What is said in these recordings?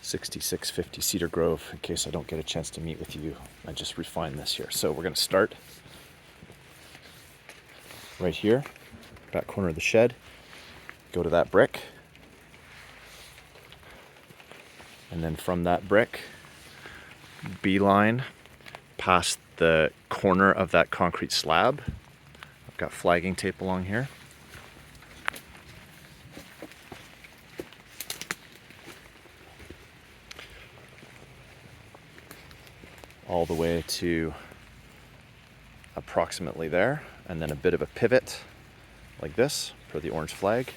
6650 Cedar Grove, in case I don't get a chance to meet with you. I just refined this here. So we're going to start right here, back corner of the shed, go to that brick, and then from that brick, beeline past the corner of that concrete slab. I've got flagging tape along here. All the way to approximately there, and then a bit of a pivot like this for the orange flag.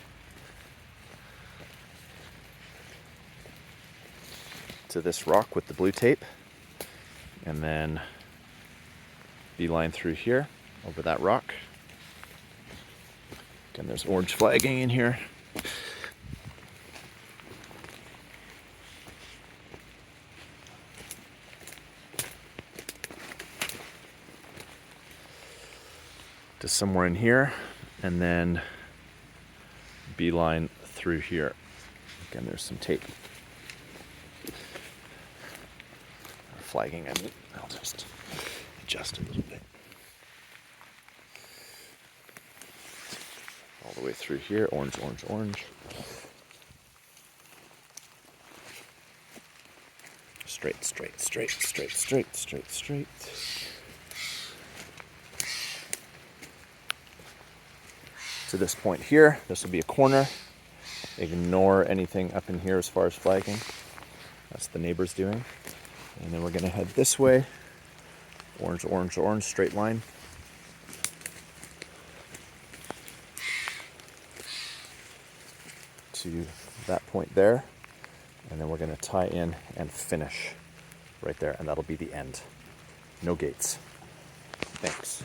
To this rock with the blue tape, and then beeline through here over that rock. Again, there's orange flagging in here. To somewhere in here, and then beeline through here. Again, there's some tape. Flagging, I mean, I'll just adjust a little bit. All the way through here, orange, orange, orange. Straight, straight, straight, straight, straight, straight, straight. To this point here, this will be a corner. Ignore anything up in here as far as flagging. That's the neighbors doing. And then we're going to head this way. Orange, orange, orange, straight line. To that point there. And then we're going to tie in and finish right there. And that'll be the end. No gates. Thanks.